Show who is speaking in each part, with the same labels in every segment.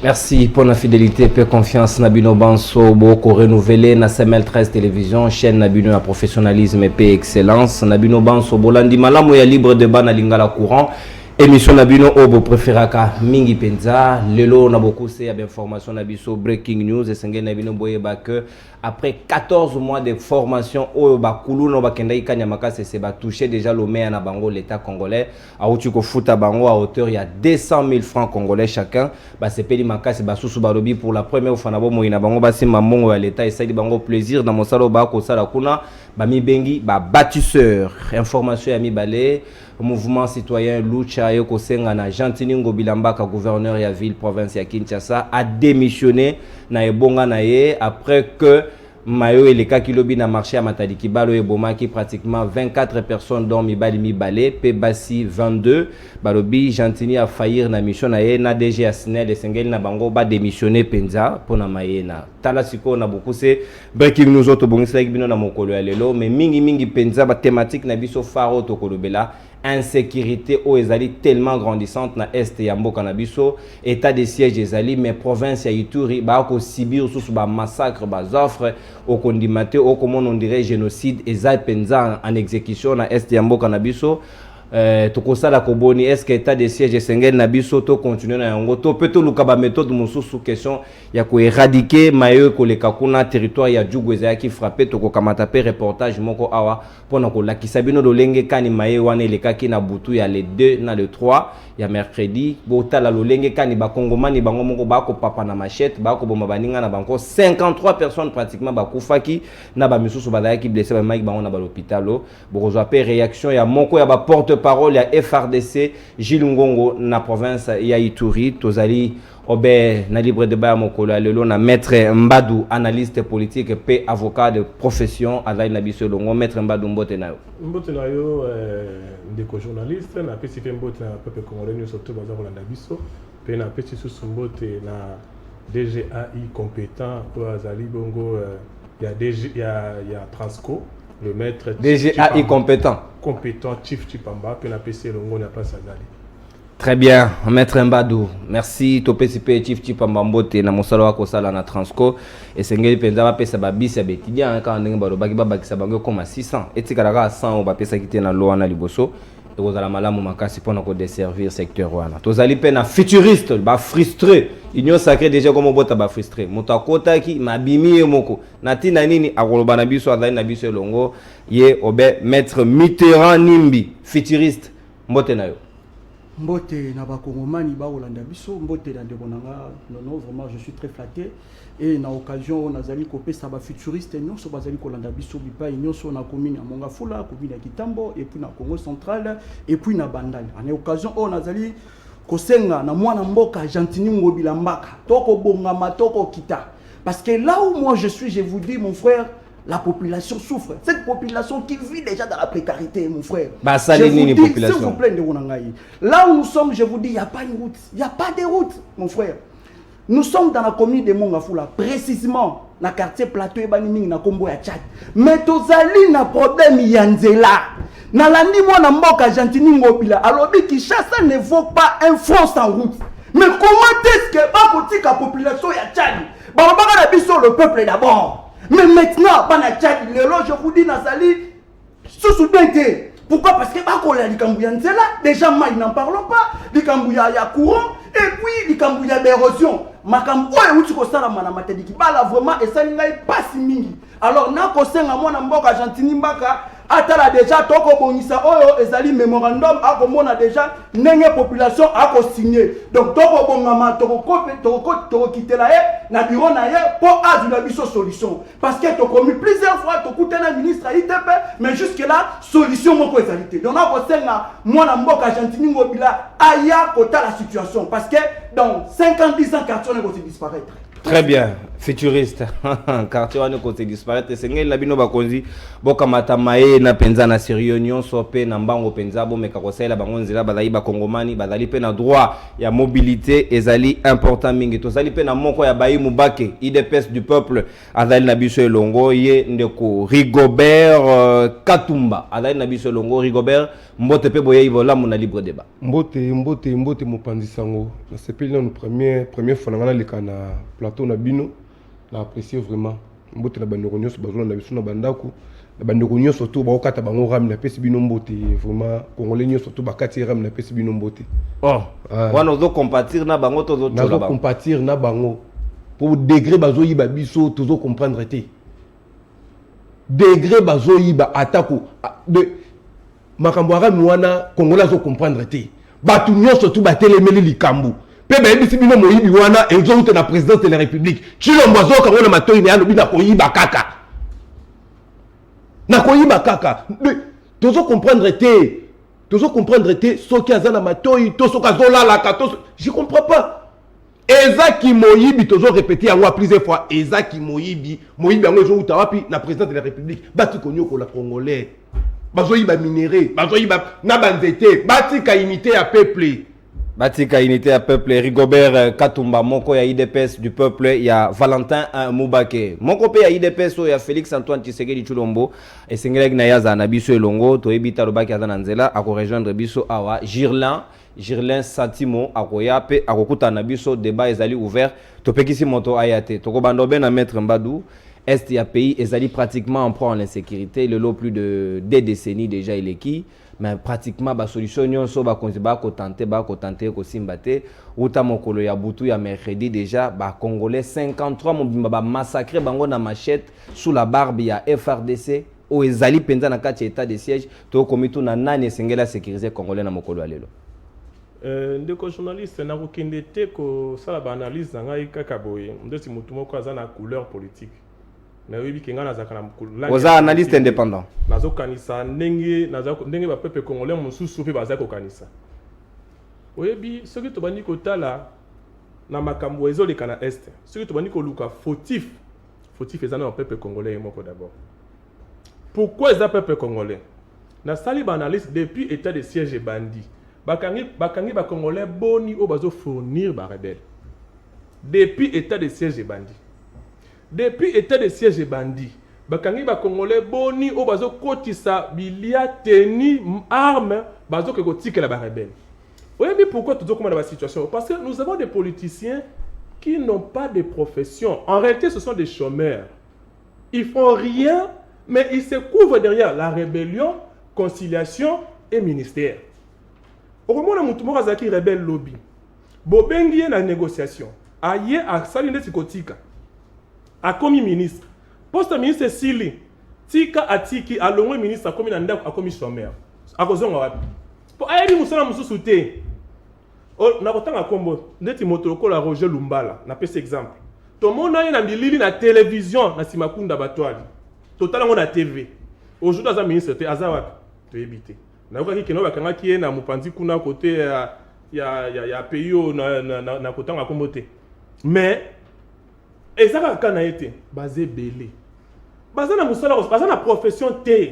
Speaker 1: Merci pour la fidélité et confiance. Nabino Banso, beaucoup renouvelé. Na CML13 Télévision, chaîne Nabino à professionnalisme et excellence. Nabino Banso, Bolandi Malamu ya libre débat na lingala courant. Émission Nabino Obo préféraka Mingi Penza. Lelo na beaucoup c'est information Nabiso breaking news et Sengen Nabino Boyeba que après 14 mois de formation au Bakulu no Bakenda Ikanyamaka c'est touché déjà le maire na bango l'état congolais a Outiko Futa bango à hauteur il y a 200 000 francs congolais chacun. Bah c'est peli maka c'est basusu barobi pour la première fois na bo moina bango basi mamongo à l'état et ça dit bango plaisir dans mon salo ba ko sala kuna ba mi bengi ba bâtisseur information ya mi balé mouvement citoyen Lucha Yoko Senga na Gentini Ngobilambaka gouverneur ya ville province ya Kinshasa a démissionné na ebonga na ye après que Mayo et les Kakilobi na marché à Matadi Kibalo et Boma qui pratiquement 24 personnes dont Mibali Mibale, Pebasi 22, Balobi Gentini a faillir na mission na ye na DG Asnel et Sengel na bango ba démissionner Penza pour na Mayena. Tala siko na beaucoup c'est breaking nous autres bon c'est bino na mokolo ya lelo mais mingi Penza ba thématique na biso faro to kolobela insécurité au ezali tellement grandissante na est ya mboka na biso état de siège ezali mais province ya Ituri ba ko sibir sous ba massacre ba offre au condimate au comment on dirait génocide ezali penza en exécution na est ya mboka na biso tokosala koboni est-ce que état de siège esengeli na biso to continuer na yango to peut to luka ba méthode mosusu question ya ko éradiquer mayo koleka kuna territoire ya Djugu ezaki frappé to ko kamata pe reportage moko awa pona ko lakisa bino lolenge kani mayo wana elekaki na butu ya le 2 na le 3 ya mercredi botala lolenge kani ba kongomani bango moko ba ko papa na machette ba ko boma baninga na banko 53 personnes pratiquement ba kufaki na ba misusu badaki blessé ba mike bango na ba l'hôpitalo bokozwa pe réaction ya moko ya ba porte parole ya FRDC Gilles Ngongo na province ya Ituri tozali obe na libre débat mokolo lelo na maître Mbadou analyste politique pe avocat de profession azali na biso longo maître Mbadou mbote na yo
Speaker 2: ndeko journaliste na pesi pe mbote na peuple congolais nous surtout baza kolanda biso pe na pesi susu mbote na DGAI compétent pour azali bongo ya Transco le maître
Speaker 1: DGAI compétent
Speaker 2: Chief Chipamba pe na pesi longo na place azali.
Speaker 1: Très bien, maître Mbadou. Merci TOPCP Chief Chipamba mbote na mosala wako sala na Transco et sengeli penza ba pesa ba bisi ya betidia ka ndenge balo baki ba bakisa bango comme 600 etika ka 100 ba pesa kite na loana liboso to kozala malamu makasi pona ko desservir secteur wana tozali pe na futuriste ba frustré union sacrée déjà comme bota ba frustré moto akota ki mabimi ye moko natina nini akoloba na biso azali na biso longo ye obe maître Mitterrand Nimbi futuriste mbote na yo
Speaker 3: Mbote na bakongomani ba Olanda biso mbote na ndeko nanga non vraiment je suis très flatté et na occasion nazali kopesa ba futuriste nyonso bazali kolanda biso bipa nyonso na commune ya Mongafula commune ya Kitambo et puis na Congo central et puis na Bandali en occasion on nazali kosenga na mwana mboka Gentini Ngobilambaka toko bongama toko kita parce que là où moi je suis je vous dis mon frère la population souffre. Cette population qui vit déjà dans la précarité, mon frère.
Speaker 1: Bah, ça je vous dis,
Speaker 3: s'il vous plaît, là où nous sommes, je vous dis, il n'y a pas une route. Il n'y a pas de route, mon frère. Nous sommes dans la commune de Mongafula, précisément dans le quartier Plateau et Baniming, dans le Combo et Tchad. Mais tozali na problème Yanzela. Dans la niveau na mboka Gentini Ngobila, alors Kinshasa ne vaut pas un franc sans route. Mais comment est-ce que la population ya Tchad? Le peuple d'abord. Mais maintenant, je vous dis, Nazali, sous-soudainté. Pourquoi? Parce que les Kambouya déjà, ils n'en parlent pas. Les Kambouya, il y a courant, et puis les Kambouya, il y a érosion. Ma Kambouya, où tu connais la mathématique, là vraiment, et ça n'est pas si mingi. Alors, n'a pas à moi, Namboka, Gentini Mbaka, atala déjà, toko bonisa, oyo, ezali mémorandum, ako mona déjà, n'engue population, ako signé. Donc, toko bongama, toko quitter la haie, na bureau na haie, pour azu la biso solution. Parce que toko mis plusieurs fois, toko tena ministre à ITP, mais jusque là, solution moko ezalité. Donc, ako senga, moi, Namboka, Gentini Ngobila, aya, kota la situation. Parce que, dans 50-10 ans, quartier ne va se disparaître.
Speaker 1: Très bien. futuriste quartier wana côté disparaître sengeli na bino bakonzi bokamata maye na penza na sérieux nyonso pe na mbango penza bomeka kosala bango nzela bazali bakongomani bazali pe na droit ya mobilité ezali important mingi tozali pe na moko ya bayi mubake IDPS du peuple azali na biso elongo ye ndeko Rigobert Katumba azali na biso elongo Rigobert mbote pe boye ibolamu na libre débat
Speaker 4: mbote mopanzi sango na sepeli na première fois na leka na plateau na bino na apprécier vraiment mbote na bandeko nyonso bazona na biso na bandako na bandeko nyonso to bakata bango ram na pesi bino mbote vraiment congolais nyonso to bakati ram na pesi bino mbote
Speaker 1: wana ozo compatir na bango to zo tsola bango
Speaker 4: compatir na bango pour degré bazo yiba biso tozo comprendre te degré bazo yiba atako de makambo ram wana congolais zo comprendre te batu nyonso to batelemeli likambo pe bayebisi bino moyibi wana ezouta na présidence de la république chilombo azoka ngona matoi na alobi na koyiba kaka tozo comprendre te soki aza na matoi to soki azolalaka to je comprends pas ezaki moyibi tozo répéter yango plusieurs fois ezaki moyibi yango ezouta wapi na présidence de la république bati konyoko la congolais bazoyiba minéré bazoyiba na banzete batika unité ya peuple
Speaker 1: Batika unité à peuple Rigobert Katumba moko ya IDPS du peuple ya Valentin Mubake moko pe ya IDPS ya Félix Antoine Tshisekedi Tshilombo esengeli na yaza na biso elongo to ebita robaki azana nzela ako rejoindre biso awa Girlin Satimo akoya pe akokuta na biso débat ezali ouvert to pekisi moto ayate to ko bando ben na maître Mbadou est ya pays ezali pratiquement en proie à l'insécurité le lot plus de 2 décennies déjà il est qui mais pratiquement ba solution nyonso ba konzi ba ko tenter ko simbate uta mokolo ya butu ya mercredi déjà ba congolais 53 mobimba ba massacré bango na machette sous la barbe ya FRDC o ezali penza na kati état de siège to komitu na nani sengela sécuriser congolais na mokolo alelo
Speaker 2: ndeko journaliste na kokende te ko sala ba analyse na ngai kaka boye ndesi mutu moko aza na couleur politique mais oui kenga na zakana mukulu
Speaker 1: oza analyste indépendant
Speaker 2: nazo kanisa ndenge ba peuple congolais mususu pe baza ko kanisa oyebi soki to bandi kotala na makambo ezoleka na est soki to bandi ko luka fautif ezana na peuple congolais moko d'abord pourquoi est peuple congolais na sali ba analyse depuis état de siège bandi bakangi ba congolais boni o bazo fournir ba rebelle depuis état de siège bandi depuis état de siège bandi bakangi ba congolais boni o bazo kotisa bilia teni arme bazo ke kotikela ba rebelle oyebi pourquoi tout comme dans la situation parce que nous avons des politiciens qui n'ont pas de profession en réalité ce sont des chômeurs ils font rien mais ils se couvrent derrière la rébellion conciliation et ministère okomona mutu moko azaki rebelle lobby bobengi na négociation aye asali ndeti kotika akomi ministre poste ministre sili tika atiki alongwe ministre akomi na ndako akomi chômeur akozonga wapi po ayebi musala mususu te na kotanga kombo ndeti moto lokola Roger Lumbala na pese exemple tomona ye na bilili na télévision na simakunda batwali totala ngo na TV aujourd'hui aza ministre te aza wapi toyebi te na yoka kino bakanga ki ye na mopanzi kuna côté ya pays na kotanga kombo te mais ezaka kana été basé belé basé na musala basé na profession te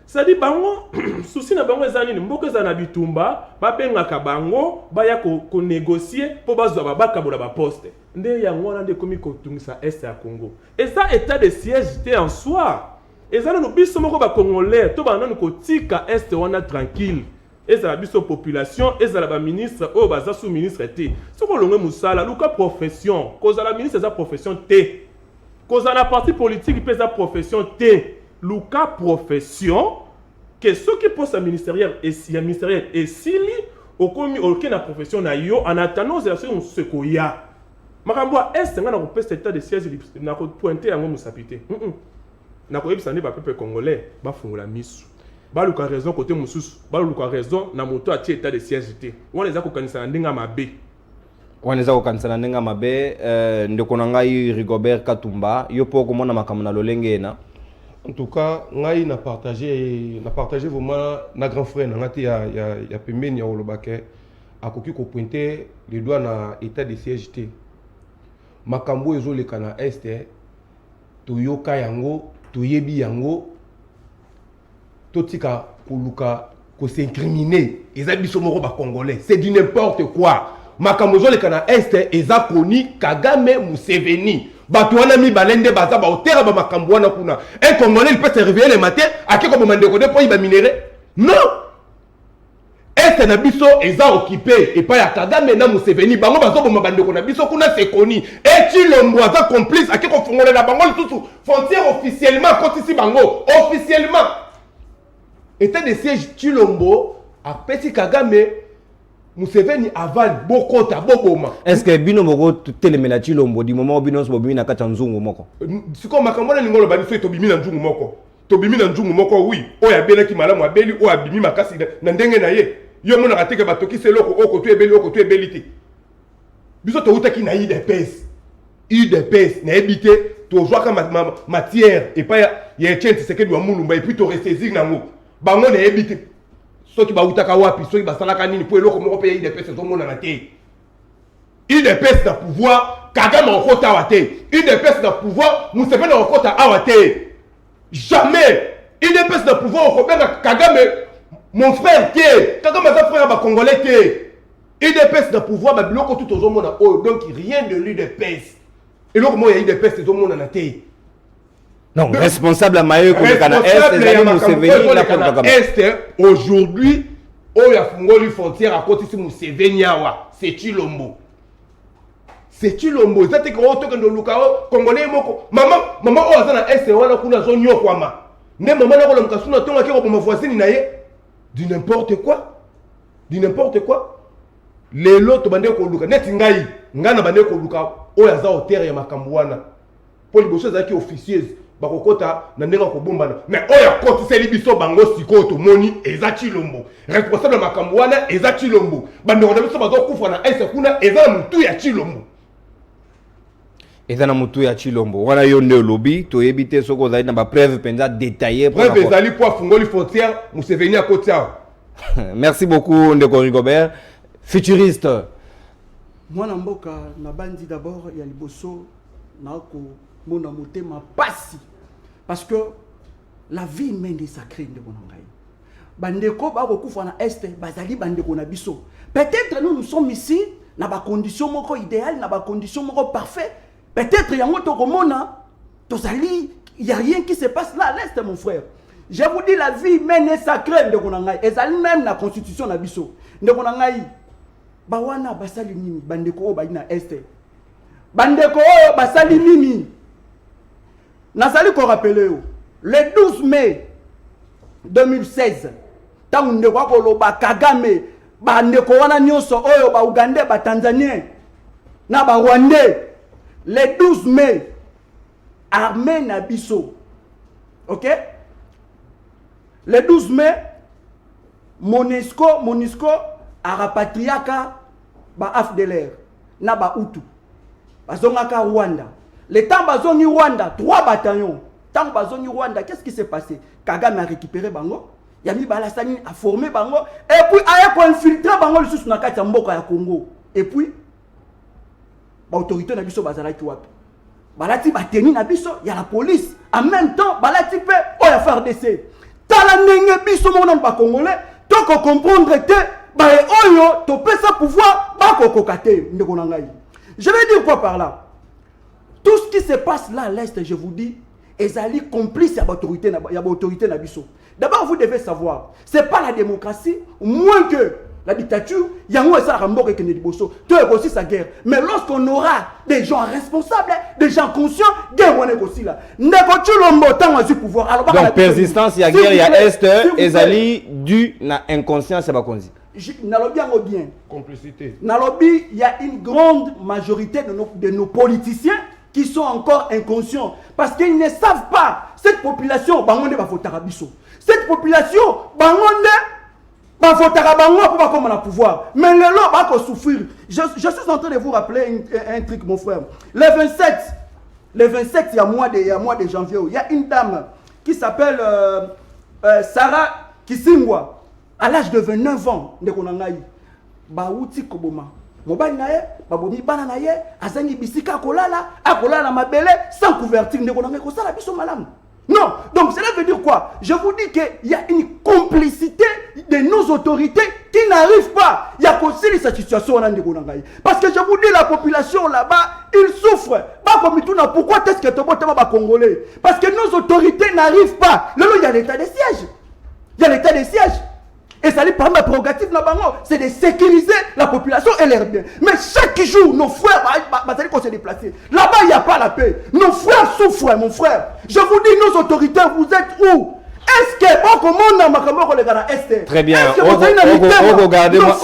Speaker 2: c'est-à-dire bango souci na bango ezani ni mboko ezana bitumba babengaka bango baya ko négocier po bazwa bakabola ba poste nde yango na nde komi kotungisa est ya Congo et ça état de siège te en soi ezana no biso moko ba congolais to banani kotika est wana tranquille ezala biso population ezala ba ministre o baza sous ministre te soko longwe musala luka profession koza la ministre za profession te koza la parti politique pesa profession te luka profession que ceux qui posent à ministériel et si à ministériel et sili okomi aucune profession na yo en attendant c'est ce koya makambo est nga na kopesa état de siège na ko pointer yango musapité na ko yebisa ne ba peuple congolais ba fungola misu baluka raison côté mususu baluka raison na moto ati état de siège te wana eza kokanisa ndinga mabe
Speaker 1: wana eza kokanisa na ndinga mabe ndeko na ngai Rigobert Katumba yo po komona makambo na lolenge na
Speaker 4: en tout cas ngai na partager vraiment na grand frère na ngati ya pembeni ya olobake akoki ko pointer les doigts na état de siège te makambo ezoleka na este toyoka yango toyebi yango totika koluka ko s'incriminer eza biso moko ba congolais c'est du n'importe quoi makambo ezoleka na este eza koni Kagame Museveni bato wana mibale nde baza baotera ba makambo wana kuna un congolais il peut se réveiller le matin akeko bomandeko de po iba minéré non este na biso eza occupé et pas ya Kagame na Museveni bango bazo bomba bandeko na biso kuna c'est connu et Chilombo aza complice akeko fongola na bango lisusu frontière officiellement kotisi bango officiellement état de siège Chilombo a petit Kagame Museveni aval bokota boboma.
Speaker 1: Est-ce que bino moko telemela Chilombo di moment bino so bimi na kata nzungu moko?
Speaker 4: Siko makambo na lingolo bani so to bimi na nzungu moko. To bimi na nzungu moko oui. Oya bela ki malamu abeli o abimi makasi na ndenge na ye. Yo mona kateke batoki seloko oko to ebeli oko to ebeli te. Biso to utaki na IDPS. IDPS na ebité to joa ka matière et pas ya chente sekedi wa mulumba et puis to ressaisir nango. Bango na ebité. Soki ba utaka wapi soki ba salaka nini po eloko moko pe IDPS zo mona na te. IDPS na pouvoir Kagame okota wa te. IDPS na pouvoir Museveni okota awa te. Jamais IDPS na pouvoir okobenga Kagame mon frère te. Kagame za frère ba congolais te. IDPS na pouvoir ba biloko tout zo mona oh donc rien de l'IDPS. Eloko mo ya IDPS zo mona na te.
Speaker 1: Non, responsable à Mayo comme Kana
Speaker 4: Est aujourd'hui, il y a une frontière à côté de Museveni, c'est Chilombo. C'est Chilombo. C'est que Congolais, maman, oh, ça est, on a kuna zone yokwama. Ne maman na kola mkasuna tonga kiko pour ma voisine naye. Du n'importe quoi. Du n'importe quoi. Les lots bande ko luka net ngai, ngana bande ko luka, o ya za hôtel ya makambuana. Pour les bosses zaki officieuse. Bakokota na ndenga ko bombana mais oya koti seli biso bango siko to moni eza Chilombo responsable makambo wana eza Chilombo bandeko na biso bazo kufa na ese kuna eza mutu ya Chilombo
Speaker 1: eza na mutu ya Chilombo wana yo nde lobby to ebite soko zali na ba preuve penza détaillé
Speaker 4: preuve ezali po fungoli frontière Museveni a kotia.
Speaker 1: Merci beaucoup ndeko Rigobert futuriste
Speaker 3: mwana mboka na bandi d'abord ya liboso na ko mona motema pasi parce que la vie humaine est sacrée de mon ngai bandeko ba kokufa na este bazali bandeko na biso peut-être nous sommes ici na ba condition moko idéal na ba condition moko parfait peut-être yango to komona tozali il y a rien qui se passe là à l'est mon frère je vous dis la vie humaine est sacrée de mon ngai ezali même la constitution na biso de mon ngai ba wana basali nini bandeko ba ina este bandeko basali nini. Nazali ko rappeler le 12 mai 2016 tangu ndeko koloba Kagame bandeko wana nyonso oyo ba Ugandais ba Tanzaniens na ba Rwandais le 12 mai armée na biso OK le 12 mai MONUSCO a rapatriaka ba AFDLR na ba Hutu bazongaka Rwanda. Le temps bazongi Rwanda, 3 bataillons. Tant bazongi Rwanda, qu'est-ce qui s'est passé? Kagame a récupéré Bango, Yami Balassani a formé Bango, et puis a infiltré Bango le sous na kati ya mboka ya Congo. Et puis, l'autorité na biso bazalaki wapi? Balati bateni na biso, il y a la police. En même temps, balati pe o ya FARDC. Tala ndenge biso mona ba congolais, to ko comprendre te ba oyo to pesa pouvoir ba ko kokate ndeko na ngai. Je vais dire quoi par là? Tout ce qui se passe là à l'est, je vous dis, ezali complice à l'autorité na biso. D'abord, vous devez savoir, c'est pas la démocratie, moins que la dictature, il y a un Rambo et Kenediboso, tout est aussi sa guerre. Mais lorsqu'on aura des gens responsables, des gens conscients, guerre on est aussi là. Neko Chilombo tant à pouvoir. Alors
Speaker 1: donc persistance, il y a guerre, il y a est, ezali dû na inconscience et bakonzi.
Speaker 3: Nalobi en bien.
Speaker 4: Complicité.
Speaker 3: Nalobi, il y a une grande majorité de nos politiciens qui sont encore inconscients parce qu'ils ne savent pas cette population bangonde ba fotarabiso cette population bangonde ba fotarabango pour pas comme la pouvoir mais le lot va souffrir je suis en train de vous rappeler un truc mon frère le 27 il y a mois de janvier il y a une dame qui s'appelle Sarah Kisingwa à l'âge de 29 ans de konangai ba uti koboma mobali na ye babomi bana na ye azangi bisika akolala mabele sans couverture ndeko na ngai kosala biso malamu. Non, donc cela veut dire quoi? Je vous dis qu'il y a une complicité de nos autorités qui n'arrivent pas. Il y a aussi cette situation. Parce que je vous dis, la population là-bas, ils souffrent. Pourquoi est-ce que tu es congolais? Parce que nos autorités n'arrivent pas. Là, il y a l'état de siège. Il y a l'état de siège. Et ça dit par ma prérogative, c'est de sécuriser la population et leurs biens. Mais chaque jour, nos frères, se déplacer. Là-bas, il n'y a pas la paix. Nos frères souffrent, mon frère. Je vous dis, nos autorités, vous êtes où? Est-ce que comment on a
Speaker 1: très bien.
Speaker 3: Regardez-moi.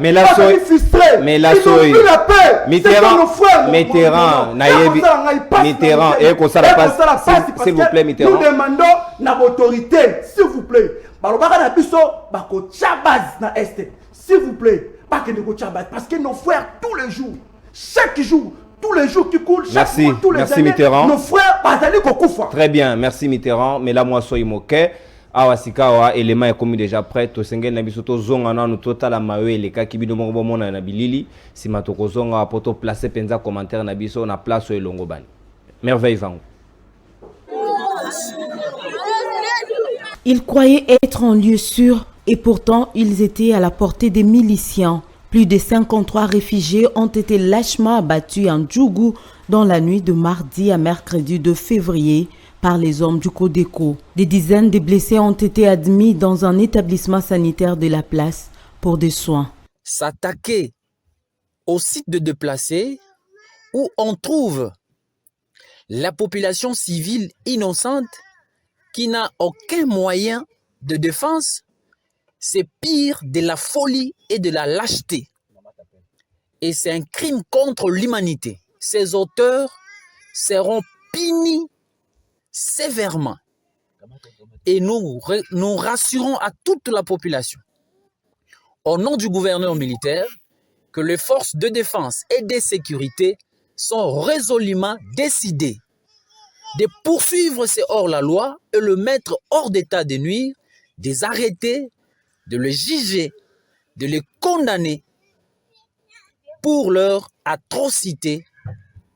Speaker 1: Mais là,
Speaker 3: ils n'ont plus la paix.
Speaker 1: Mitterrand, s'il vous plaît, Mitterrand.
Speaker 3: Nous demandons à l'autorité, s'il vous plaît. S'il vous plaît, parce que nos frères, tous les jours, chaque jour, tous les jours qui coulent, chaque mois, tous les
Speaker 1: merci
Speaker 3: années,
Speaker 1: Mitterrand.
Speaker 3: Nos frères,
Speaker 1: très bien, merci Mitterrand. Mais là, moi, soy moqué. Awasikawa, élément est commis déjà prêt. To sengel na bisoto zonga na no total mawe le ka kibido mo mona na bilili. Si matoko zonga poto placer penza commentaire na biso na place o elongo bani. Merveille vango.
Speaker 5: Ils croyaient être en lieu sûr et pourtant ils étaient à la portée des miliciens. Plus de 53 réfugiés ont été lâchement abattus en Djougou dans la nuit de mardi à mercredi 2 février par les hommes du Codeco. Des dizaines de blessés ont été admis dans un établissement sanitaire de la place pour des soins.
Speaker 6: S'attaquer au site de déplacés où on trouve la population civile innocente qui n'a aucun moyen de défense, c'est pire de la folie et de la lâcheté. Et c'est un crime contre l'humanité. Ces auteurs seront punis sévèrement. Et nous rassurons à toute la population, au nom du gouverneur militaire, que les forces de défense et de sécurité sont résolument décidées de poursuivre ces hors-la-loi et le mettre hors d'état de nuire, de les arrêter, de le juger, de les condamner pour leur atrocité,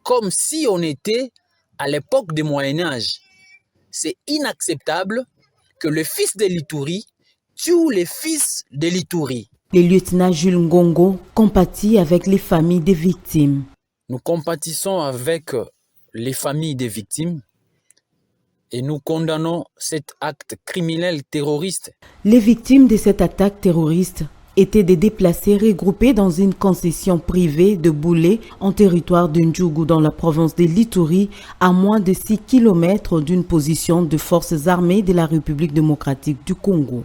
Speaker 6: comme si on était à l'époque du Moyen-Âge. C'est inacceptable que le fils de l'Ituri tue les fils de l'Ituri.
Speaker 5: Le lieutenant Jules Ngongo compatit avec les familles des victimes.
Speaker 6: Nous compatissons avec les familles des victimes et nous condamnons cet acte criminel terroriste.
Speaker 5: Les victimes de cette attaque terroriste étaient des déplacés regroupés dans une concession privée de Boulé en territoire de Ndjougou dans la province de l'Ituri, à moins de 6 km d'une position de forces armées de la République démocratique du Congo.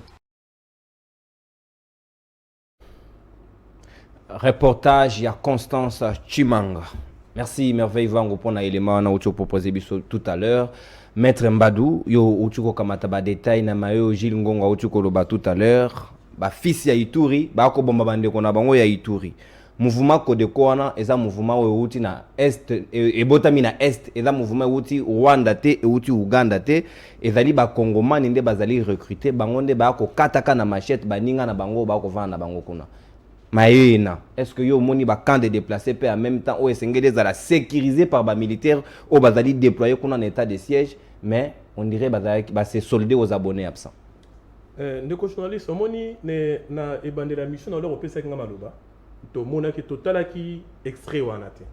Speaker 1: Reportage, il y a Constance Chimanga. Merci Merveille Vango pour l'élément na ucho proposé tout à l'heure. Maître Mbadou, yo uchuko kamata ba détail na mayo Gilles Ngonga uchuko loba tout à l'heure. Ba fils ya Ituri, ba ko bomba bande ko na bango ya Ituri. Mouvement Codeco wana eza mouvement we uti na est et botami na est eza mouvement uti Rwanda te et uti Uganda te ezali ba Congomani nde bazali recruter bango nde ba ko kataka na machette baninga na bango ba ko vana na bango kuna. Maïna, est-ce que yo moni ba camp de déplacés peut en même temps ou esengé la sécurisé par ba militaires ou bazali déployé qu'on en état de siège mais on dirait ba c'est soldé aux abonnés absents.
Speaker 2: Ndeko journaliste moni na ebande la mission dans l'Europe c'est nga maloba to mona ki totala ki extrait wana te.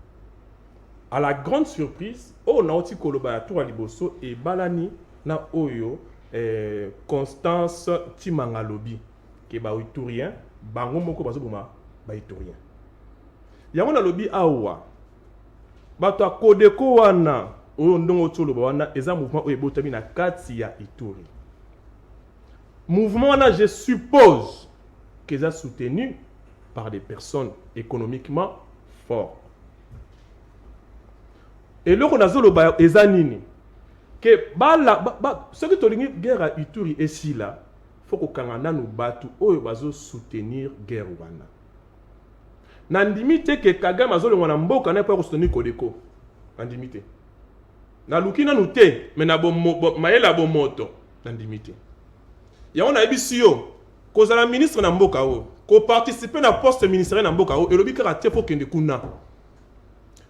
Speaker 2: À la grande surprise, o na oti koloba ya tour liboso e balani na oyo Constance Chimanga lobi ke ba Iturien bango moko bazoboma ba Iturien. Yango na lobi awa bato a Codeco wana oyo ndongo toloba wana eza mouvement oyo ebotami na kati ya Ituri. Mouvement wana je suppose qu'ils sont soutenus par des personnes économiquement fortes. Et là on a zoloba eza nini que ce que tolingi guerre à Ituri et si là faut que kangana nous batu oyo bazo soutenir guerre wana. Nandimite que Kagame azolo wana mboka na pas soutenir Codeco. Nandimite. Na lukina nous te mais na bo maela bo moto nandimite. Ya on a ebisio cause la ministre na mboka o ko participer na poste ministériel na mboka o et lobi ka te fo kende kuna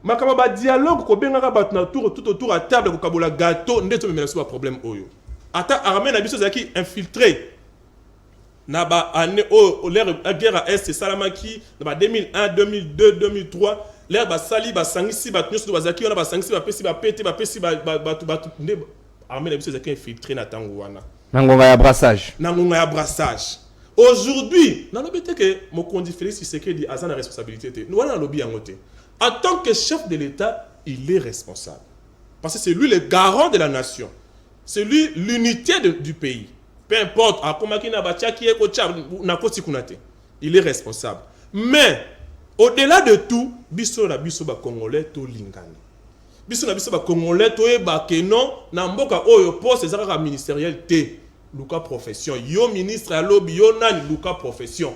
Speaker 2: makama ba dialogue ko benga ba na tour tout autour à table ko kabola gâteau ndeto me menace ba problème oyo ata armée na biso zaki infiltré na ba année o l'ère guerre à est salamaki na ba 2001 2002 2003 l'ère ba sali ba sangisi ba tnusu ba zaki on ba sangisi ba pesi ba pété ba pesi ba armée na biso zaki infiltré na tango wana
Speaker 1: nangonga ya brassage
Speaker 2: aujourd'hui na lobité que mon condi Félix Tshisekedi a sa responsabilité nous voilà lobby en côté en tant que chef de l'État il est responsable parce que c'est lui le garant de la nation c'est lui l'unité du pays peu importe à comment qui na batia qui est kocha na koti kunate il est responsable mais au-delà de tout biso ba congolais to lingani biso ba congolais to eba que non na mboka oyo poste ezaka ministériel te luka profession yo ministre ya lobby yo nani luka profession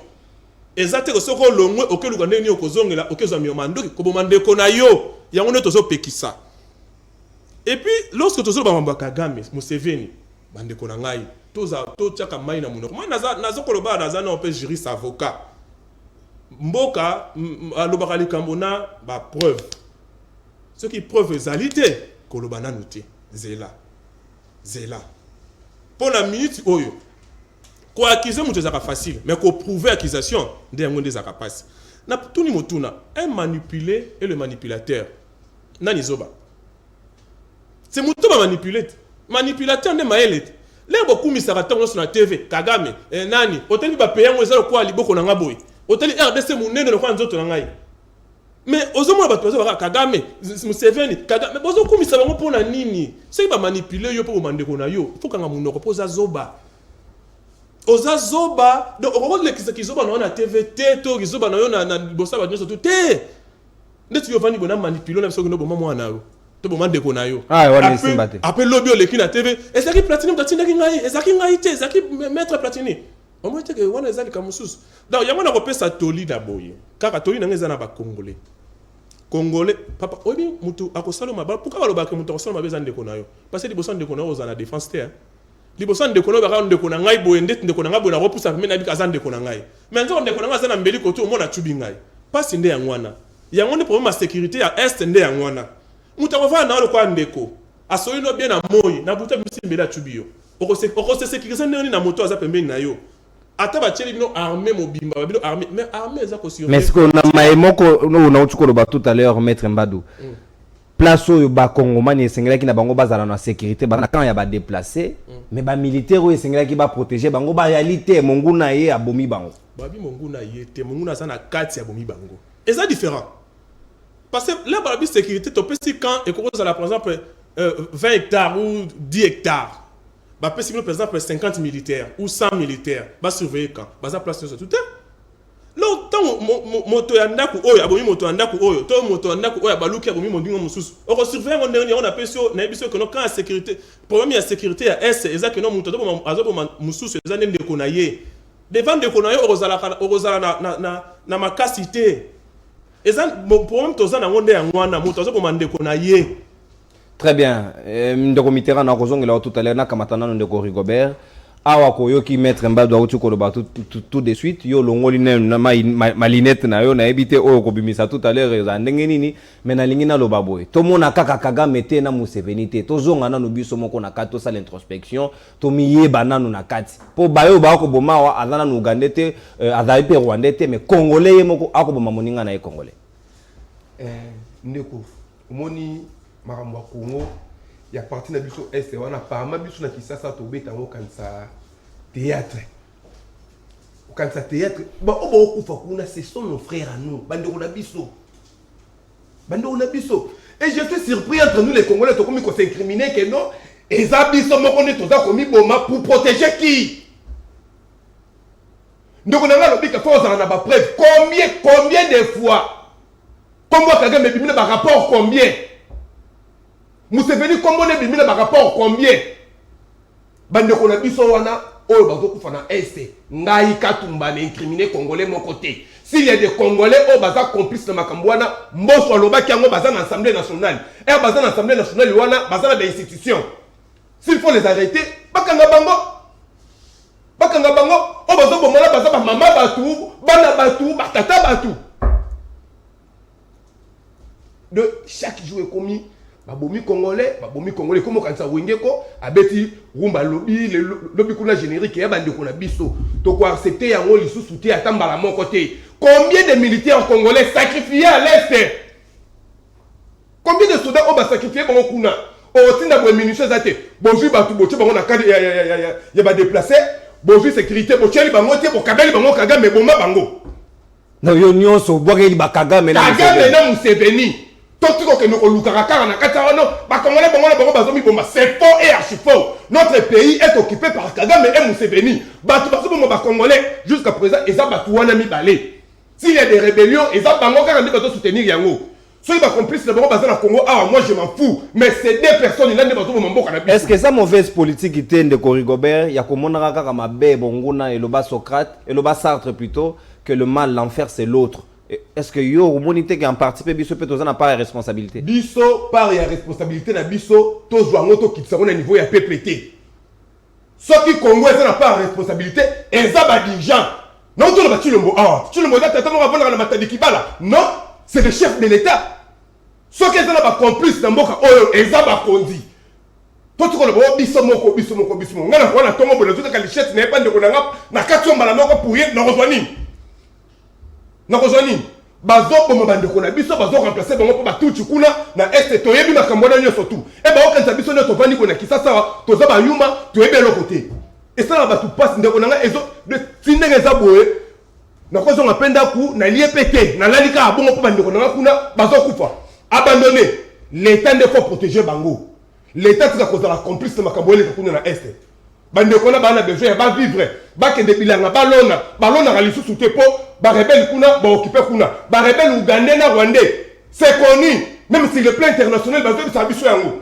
Speaker 2: ezate ko soko longwe oke luka ndeni okozongela okezo mi mandoki ko bomandeko na yo yango ne tozo pekisa et puis lorsque tozo ba mamba Kagame Museveni bandeko na ngai toza to tiaka mai na munoko moi nazo koloba naza na pe juriste avocat mboka alobaka likambo na ba preuve ce qui preuve ezalité koloba na nuté zela pour la minute oyo ko accuser mutu ezaka facile mais ko prouver accusation nde yango nde ezaka passe na tuni motuna un manipulé et le manipulateur nani zoba c'est mutu ba manipulateur nde maelete lebo kumisaka tango na TV Kagame nani hôtel ba payer ngo ezalo kwa liboko na ngaboy hôtel RDC munene no kwa nzoto na ngai mais ozomona bato bazaka Kagame Museveni Kagame bozo kumisa bango pona nini c'est ba manipuler yo po mandeko na yo faut kanga munoko poza zoba oza zoba donc on le kizoba na TVT to kizoba na yo na bosa ba nyonso tout te ndeti yo vani bona manipuler na biso ko no bo mwana yo to bo mandeko na yo
Speaker 1: wana simbate
Speaker 2: après lobby o leki na TV ezaki Platini tatinda kingai ezaki maître Platini au moins que wana ezali kamususu donc yango na kopesa toli da boye kaka toli na ngeza na ba Congolais papa obi mutu akosala mabala pourquoi baloba ke mutu akosala mabeza ndeko na yo parce que liboso ndeko na yo za na défense te liboso ndeko na yo ba ndeko na ngai boye ndeti ndeko na ngai boye na repusa me na bika za ndeko na ngai mais nzo ndeko na ngai za na mbeli koto mona chubi ngai pasi nde yangwana yango ni problème ya sécurité ya est nde yangwana mutu akova na kwa ndeko asoyi no bien na moyi na buta bisi mbeli ya chubi yo okose sécurité nde na moto aza pembeni na yo ata ba tcheli bino armée mobimba bino armée mais armée za ko sur
Speaker 1: mais ce qu'on a maemoko no na utuko ba tout à l'heure maître Mbadou place oyo ba Congomani esengela ki na bango bazala na sécurité ba quand ya ba déplacer mais ba militaire oyo esengela ki ba protéger bango ba réalité monguna ye abomi bango
Speaker 2: babi monguna ye te monguna za na kati ya bomi bango et ça différent parce que là ba sécurité to pesi quand et ko za la par exemple 20 hectares ou 10 hectares bah par exemple 50 militaires ou 100 militaires va surveiller quand bah ça place sur tout longtemps moto ya ndaku oyo abomi moto ya ndaku oyo to moto ya ndaku oyo baluki abomi mondingo mususu oko surveiller on dernier on appelle sur na biso que non quand la sécurité problème ya sécurité ya est exact que non moto azo mususu ezane ndeko na ye devant ndeko na ye orozala na makasité ezan problème toza na ngonde ya ngwana moto azo ndeko na ye.
Speaker 1: Très bien. Ndeko Mitterrand na kozongela tout à l'heure na kamatana ndeko Rigobert. Awa koyoki mettre Mbadou autu koloba tout de suite yo longoli na ma linette na yo na ebité oyo kobimisa tout à l'heure za ndenge nini mais na lingi na loba boy. To mona kaka Kagame te na Museveni te. To zonga na no biso moko na kato sa l'introspection to miyeba nanu na kati. Po bayo ba ko boma wa azana no Uganda te azai pe Rwanda te mais Congolais moko akoboma moninga na ye Congolais.
Speaker 4: Ndeko omoni makambo ya Congo ya parti na biso est wana parma biso na Kisasa to beta ngo kanisa théâtre ba obo okufa kuna ce sont nos frères à nous bandeko na biso et je suis surpris entre nous les Congolais to komi ko s'incriminer que non eza biso moko ne toza komi boma pour protéger qui ndeko na ngalo bika force na ba preuve combien de fois comme Kagame bimina ba rapport combien Museveni kombo ne bimina ba rapport combien bandeko na biso wana oyo bazo kufa na est ngai katumba na incriminer Congolais mon côté s'il y a des Congolais au baza complice na makambo wana mboso alobaki yango baza na Assemblée nationale baza na Assemblée nationale wana baza na des institutions s'il faut les arrêter bakanga bango o bazo bomona baza ba mama batu bana batu batata batu de chaque jour est commis babomi congolais comme kanisa wengeko abeti rumba lobby le lobby kuna générique ya bande ko na biso to ko accepter yango lisusu te atambala mon côté. Combien de militaires congolais sacrifiés à l'est? Combien de soldats ont sacrifié bango kuna o tinda bo munitions ate bonjour batu boche bango na cadre ya ba déplacer bonjour sécurité boche li bango te bo kabeli bango Kagame bomba bango
Speaker 1: na yo nyonso bwakeli ba Kagame na
Speaker 4: Museveni. Tout que nous avons na kata no ba congolais bango bazomi bomba, c'est faux et archi faux. Notre pays est occupé par Kagame et Museveni. Batu bazomo ba congolais jusqu'à présent eza batu wana mi balé. S'il y a des rébellions, eza bango ka ndi bazo soutenir yango. Soyez pas complices de bango bazo na Congo. Ah moi je m'en fous, mais c'est des personnes là ndi bazo bomba mboka na biso.
Speaker 1: Est-ce que ça mauvaise politique était de Corigobert ya komona kaka mabe bonguna et loba Socrate et loba Sartre plutôt que le mal l'enfer c'est l'autre? Est-ce que yo humanité qui en participé biso peut n'a pas de responsabilité?
Speaker 4: Biso par ya responsabilité na biso to joango to kitsango na niveau ya PPT. Ceux qui Congo n'a pas de responsabilité, eza ba dirigeant. Non to le Chilombo. Ah, Chilombo da tata mo abona na matadi kibala. Non, c'est le chef de l'État. Ceux qui sont ba complice na mboka oyo eza ba kondi. To to ko le biso moko. Ngana ko na tongo bo na tuka lichette na pas de ko na ngap na katsomba la moko pour na rejoindre. Nakozoni bazo bomo bandeko na biso bazo remplacer bango po batuchi kuna na este toyebi makambo na nyoso tu e ba okanza biso nyoto vandi ko na kisasa toza ba yuma toyebi lo côté et ça na batu passe ndeko na ezo de tindenge za boye na kozo ngapenda ku na liepete na lalika abongo po bandeko na kuna bazo kufa abandonné. L'état ne faut protéger bango, l'état tika kozala complice makambo ele kuna na este bandeko na bana besoin ba vivre ba kende bilanga balona ka lisusu te po ba rebelle kuna ba occuper kuna ba rebelle ougandais na rwandais c'est connu même si le plan international ba veut ça biso yango